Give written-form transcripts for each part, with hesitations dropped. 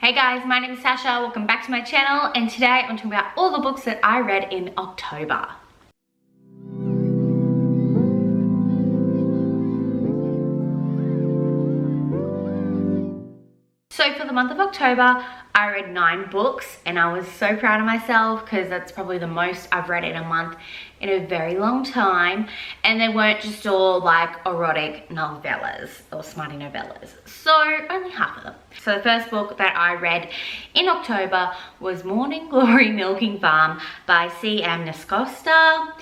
Hey guys, my name is Sasha, welcome back to my channel, and today I'm talking about all the books that I read in October. So for the month of October, I read 9 books and I was so proud of myself because that's probably the most I've read in a month in a very long time. And they weren't just all like erotic novellas or smutty novellas. So only half of them. So the first book that I read in October was Morning Glory Milking Farm by C.M. Nascosta.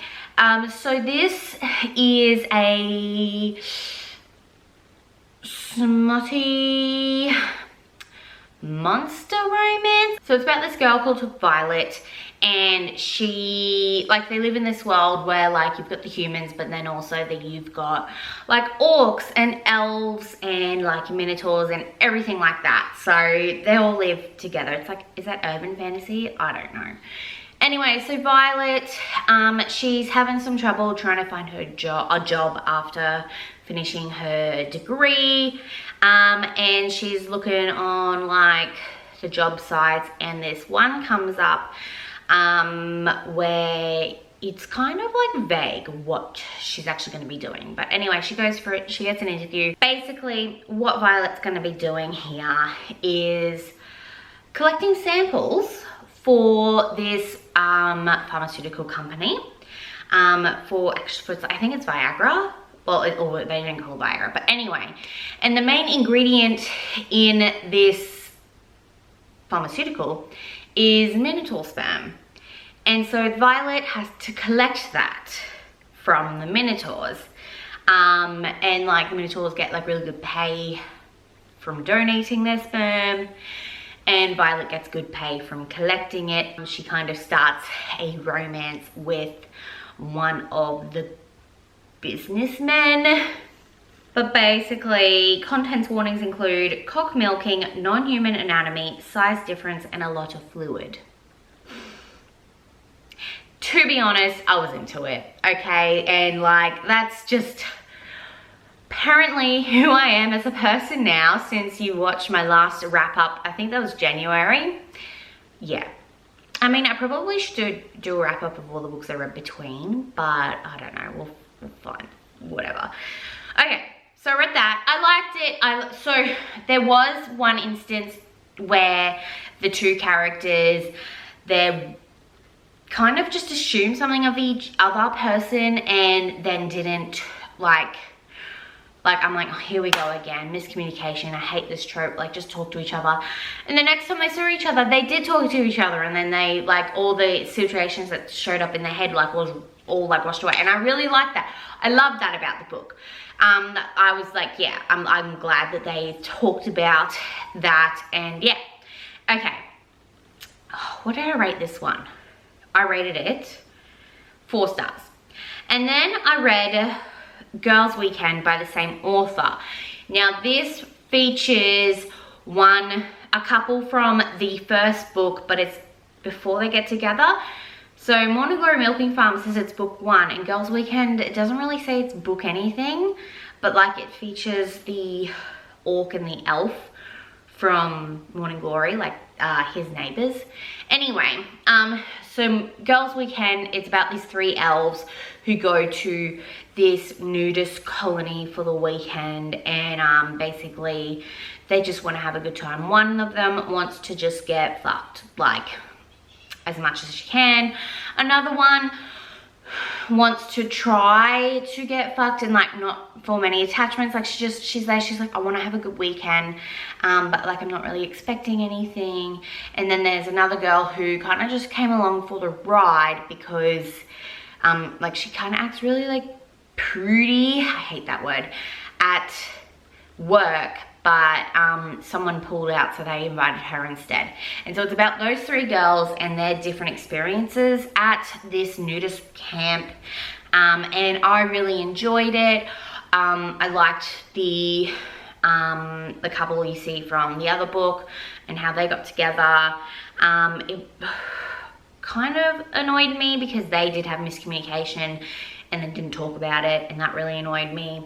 So this is a smutty monster romance. So it's about this girl called Violet, and she, like, they live in this world where like you've got the humans, but then also that you've got like orcs and elves and like minotaurs and everything like that. So they all live together. It's like, is that urban fantasy? I don't know. Anyway, so Violet, she's having some trouble trying to find her a job after finishing her degree, and she's looking on like the job sites, and this one comes up where it's kind of like vague what she's actually going to be doing. But anyway, she goes for it, she gets an interview. Basically what Violet's going to be doing here is collecting samples for this pharmaceutical company for I think it's Viagra. Well, they didn't call it Viagra, but anyway. And the main ingredient in this pharmaceutical is minotaur sperm. And so Violet has to collect that from the minotaurs. And like minotaurs get like really good pay from donating their sperm. And Violet gets good pay from collecting it. She kind of starts a romance with one of the businessmen. But basically, contents warnings include cock milking, non-human anatomy, size difference, and a lot of fluid. To be honest, I was into it, okay? And like, that's just apparently who I am as a person now since you watched my last wrap up. I think that was January. Yeah. I mean, I probably should do a wrap up of all the books I read between, but I don't know, we'll find whatever. Okay, so I read that. I liked it. So there was one instance where the two characters, they kind of just assumed something of each other person and then didn't like I'm like, oh, here we go again, miscommunication. I hate this trope, like just talk to each other. And the next time they saw each other, they did talk to each other, and then they like all the situations that showed up in their head like was all like washed away. And I really liked that. I love that about the book. I was like, yeah, I'm glad that they talked about that. And yeah, okay. Oh, what did I rate this one? I rated it 4 stars. And then I read Girls Weekend by the same author. Now this features a couple from the first book, but it's before they get together. So Morning Glory Milking Farm says it's book 1, and Girls Weekend, it doesn't really say it's book anything, but like it features the orc and the elf from Morning Glory, like his neighbors. Anyway, so Girls Weekend, it's about these 3 elves who go to this nudist colony for the weekend, and basically they just want to have a good time. One of them wants to just get fucked, like as much as she can. Another one wants to try to get fucked and like not form any attachments. Like she's like, I want to have a good weekend, but like I'm not really expecting anything. And then there's another girl who kind of just came along for the ride because like she kind of acts really like prudy, I hate that word, at work, but someone pulled out, so they invited her instead. And so it's about those 3 girls and their different experiences at this nudist camp, and I really enjoyed it. I liked the couple you see from the other book and how they got together. It kind of annoyed me because they did have miscommunication and then didn't talk about it, and that really annoyed me.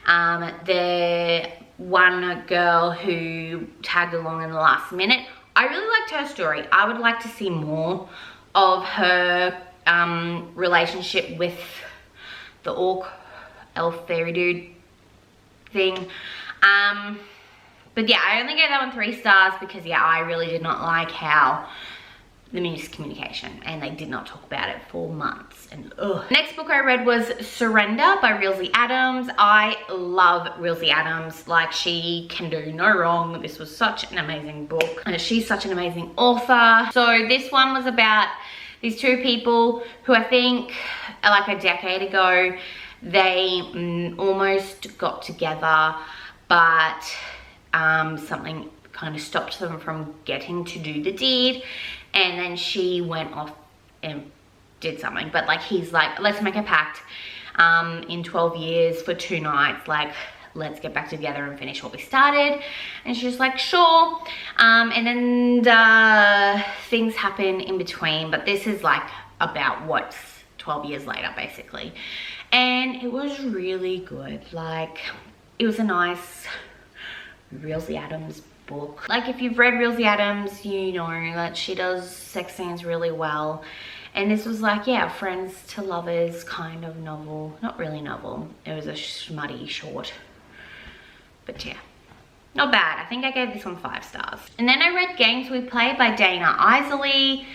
The one girl who tagged along in the last minute, I really liked her story. I would like to see more of her relationship with the orc elf fairy dude thing. But yeah, I only gave that one 3 stars because yeah, I really did not like how the miscommunication, and they did not talk about it for months, and ugh. Next book I read was Surrender by Rilsey Adams. I love Rilsey Adams. Like, she can do no wrong. This was such an amazing book. She's such an amazing author. So this one was about these 2 people who I think like a decade ago, they almost got together, but something kind of stopped them from getting to do the deed, and then she went off and did something. But like, he's like, let's make a pact in 12 years for 2 nights, like let's get back together and finish what we started. And she's like, sure. And then things happen in between, but this is like about what's 12 years later basically. And it was really good. Like, it was a nice Rilsey Adams book. Like, if you've read Rilsey Adams, you know that she does sex scenes really well. And this was like, yeah, friends to lovers kind of novel. Not really novel. It was a smutty short. But yeah, not bad. I think I gave this one 5 stars. And then I read Games We Play by Dana Isley.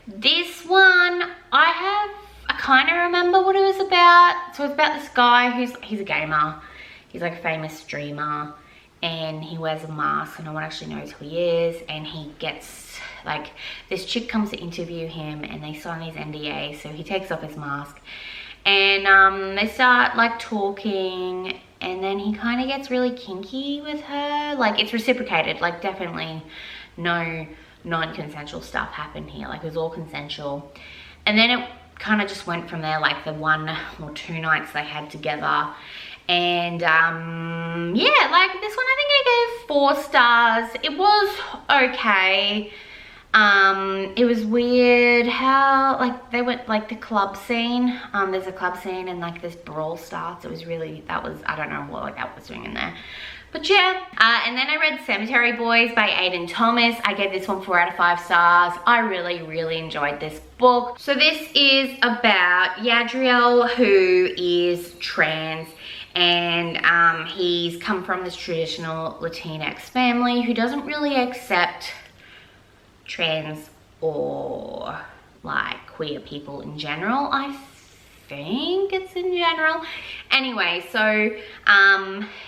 This one, I kind of remember what it was about. So it's about this guy he's a gamer. He's like a famous streamer, and he wears a mask and no one actually knows who he is, and he gets, like, this chick comes to interview him and they sign these NDA, so he takes off his mask and they start like talking, and then he kind of gets really kinky with her. Like, it's reciprocated, like definitely no non-consensual stuff happened here. Like, it was all consensual. And then it kind of just went from there, like the 1 or 2 nights they had together. And yeah, like this one I think I gave 4 stars. It was okay. It was weird how like they went like the club scene. There's a club scene and like this brawl starts. It was really, that was, I don't know what like that was doing in there. But yeah, and then I read Cemetery Boys by Aidan Thomas. I gave this one 4 out of 5 stars. I really enjoyed this book. So this is about Yadriel, who is trans, and he's come from this traditional Latinx family who doesn't really accept trans or like queer people in general. I think it's in general. Anyway, so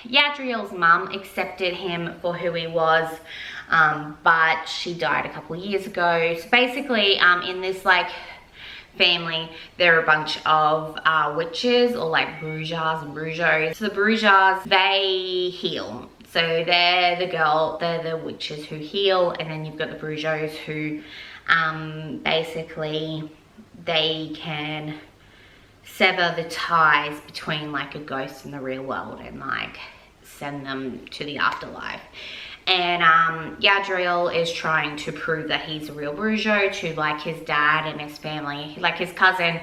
Yadriel's mum accepted him for who he was, but she died a couple of years ago. So basically in this like family, there are a bunch of witches, or like brujas and brujos. So the brujas, they heal. So they're the witches who heal, and then you've got the brujos who basically they can sever the ties between like a ghost and the real world and like send them to the afterlife. And Yadriel is trying to prove that he's a real brujo to like his dad and his family. Like, his cousin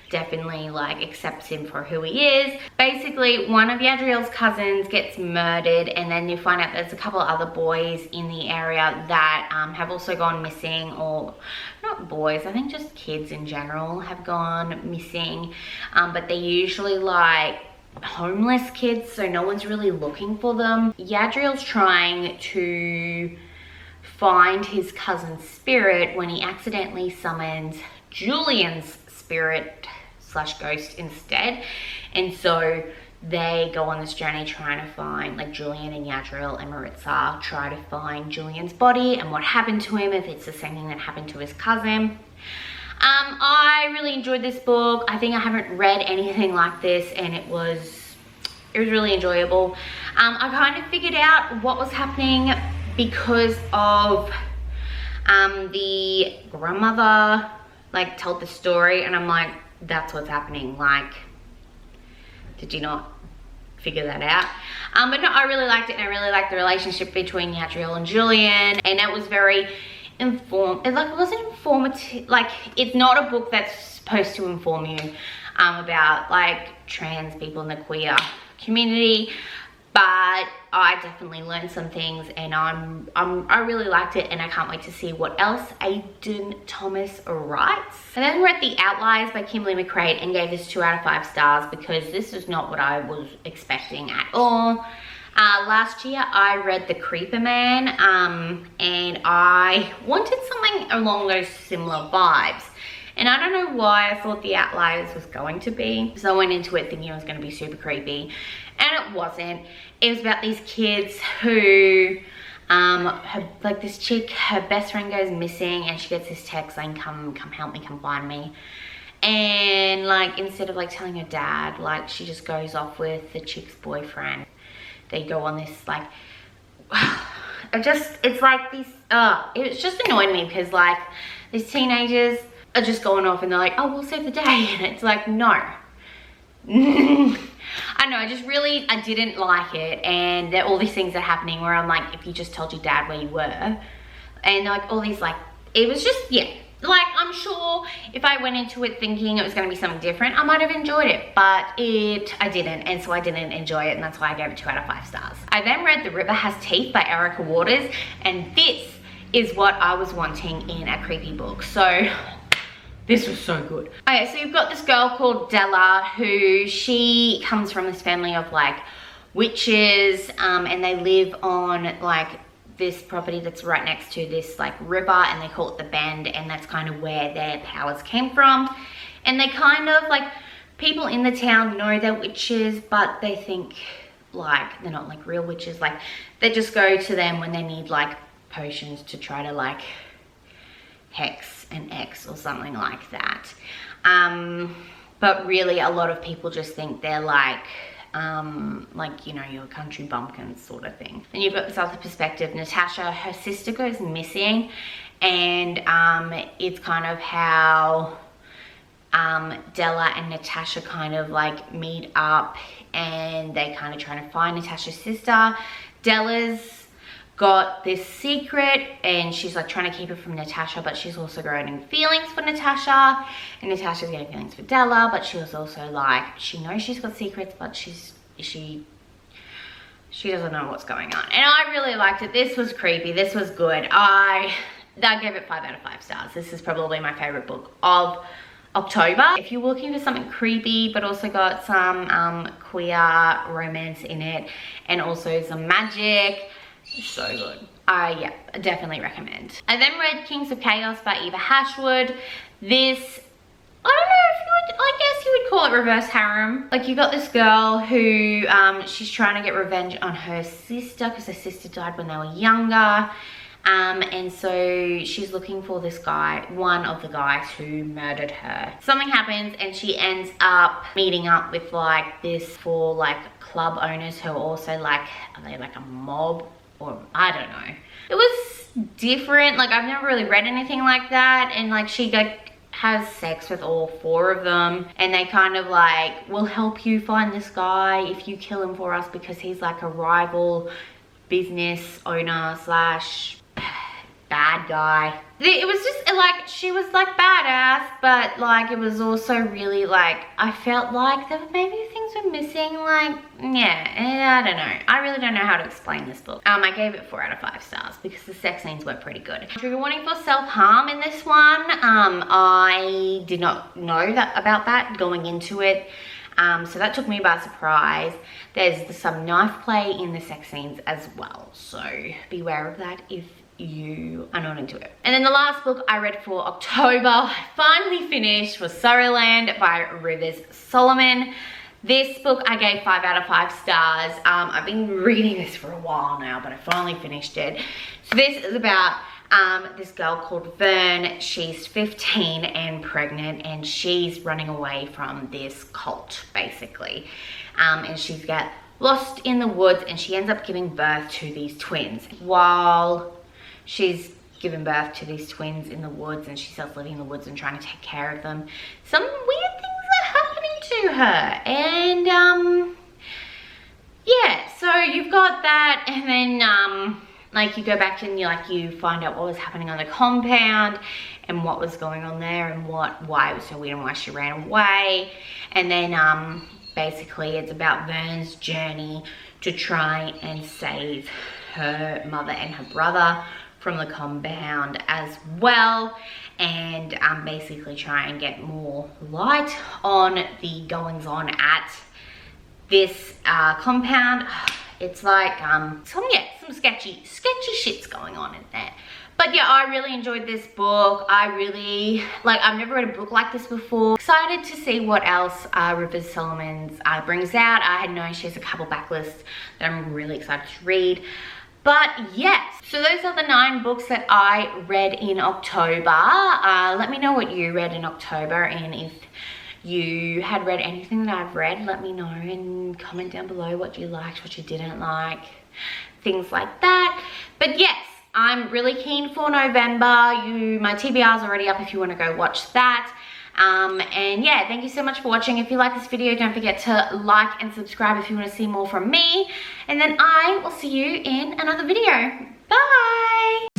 definitely like accepts him for who he is. Basically, one of Yadriel's cousins gets murdered, and then you find out there's a couple of other boys in the area that have also gone missing, or not boys, I think just kids in general have gone missing, but they're usually like homeless kids, so no one's really looking for them. Yadriel's trying to find his cousin's spirit when he accidentally summons Julian's spirit slash ghost instead, and so they go on this journey trying to find, like, Julian and Yadriel and Maritza try to find Julian's body and what happened to him, if it's the same thing that happened to his cousin. I really enjoyed this book. I think I haven't read anything like this, and it was really enjoyable. I kind of figured out what was happening because of the grandmother like told the story, and I'm like, that's what's happening. Like, did you not figure that out? But no, I really liked it, and I really liked the relationship between Yadriel and Julian, and it was very it wasn't informative. Like, it's not a book that's supposed to inform you about like trans people in the queer community, but I definitely learned some things, and I really liked it, and I can't wait to see what else Aiden Thomas writes. I then read The Outliers by Kimberly McCrae and gave this 2 out of 5 stars because this is not what I was expecting at all. Last year I read The Creeper Man, and I wanted something along those similar vibes. And I don't know why I thought The Outliers was going to be. So I went into it thinking it was going to be super creepy. And it wasn't. It was about these kids who, like this chick, her best friend goes missing and she gets this text saying, come help me, come find me. And like, instead of like telling her dad, like she just goes off with the chick's boyfriend. They go on this like, it's like these, it just annoyed me because like these teenagers are just going off and they're like, oh, we'll save the day. And it's like, no. I know, I didn't like it. And there all these things are happening where I'm like, if you just told your dad where you were. And like all these like, it was just, yeah. Like, I'm sure if I went into it thinking it was going to be something different, I might have enjoyed it, but I didn't, and so I didn't enjoy it, and that's why I gave it 2 out of 5 stars. I then read The River Has Teeth by Erica Waters, and this is what I was wanting in a creepy book. So this was so good. Okay, so you've got this girl called Della, who she comes from this family of like witches, and they live on like this property that's right next to this like river, and they call it the Bend, and that's kind of where their powers came from. And they kind of like, people in the town know they're witches, but they think like they're not like real witches. Like they just go to them when they need like potions to try to like hex an ex or something like that. But really a lot of people just think they're like, you know, your country bumpkins sort of thing. And you've got this other perspective. Natasha, her sister goes missing, and it's kind of how Della and Natasha kind of like meet up, and they kind of try to find Natasha's sister. Della's got this secret and she's like trying to keep it from Natasha, but she's also growing feelings for Natasha, and Natasha's getting feelings for Della, but she was also like, she knows she's got secrets, but she doesn't know what's going on. And I really liked it. This was creepy. This was good. I gave it 5 out of 5 stars. This is probably my favorite book of October. If you're looking for something creepy but also got some queer romance in it and also some magic, so good. Yeah, I definitely recommend. I then read Kings of Chaos by Eva Hashwood. This, I don't know if you would, I guess you would call it reverse harem. Like you got this girl who, she's trying to get revenge on her sister because her sister died when they were younger. And so she's looking for this guy, one of the guys who murdered her. Something happens and she ends up meeting up with like this 4 like club owners who are also like, are they like a mob? Or I don't know. It was different. Like I've never really read anything like that. And like she like has sex with all 4 of them, and they kind of like, we'll help you find this guy if you kill him for us because he's like a rival business owner slash bad guy. It was just like, she was like badass, but like it was also really like, I felt like there were maybe things were missing. Like, yeah, I don't know. I really don't know how to explain this book. I gave it 4 out of 5 stars because the sex scenes were pretty good. Trigger warning for self-harm in this one. I did not know about that going into it. So that took me by surprise. There's some knife play in the sex scenes as well, so beware of that if you are not into it. And then the last book I read for October, I finally finished, was Surrey Land by Rivers Solomon. This book I gave 5 out of 5 stars. I've been reading this for a while now, but I finally finished it. So this is about this girl called Vern. She's 15 and pregnant, and she's running away from this cult basically. And she's got lost in the woods, and she ends up giving birth to these twins. While she's given birth to these twins in the woods, and she starts living in the woods and trying to take care of them, some weird things are happening to her. And yeah, so you've got that, and then like you go back and you find out what was happening on the compound and what was going on there and why it was so weird and why she ran away. And then basically it's about Vern's journey to try and save her mother and her brother from the compound as well, and basically try and get more light on the goings on at this compound. It's like some sketchy shit's going on in there. But yeah, I really enjoyed this book. I've never read a book like this before. Excited to see what else Rivers Solomons brings out. I had known she has a couple backlists that I'm really excited to read. But yes, so those are the 9 books that I read in October. Let me know what you read in October, and if you had read anything that I've read, let me know and comment down below what you liked, what you didn't like, things like that. But yes, I'm really keen for November. My TBR is already up if you want to go watch that. And yeah, thank you so much for watching. If you like this video, don't forget to like and subscribe if you want to see more from me. And then I will see you in another video. Bye!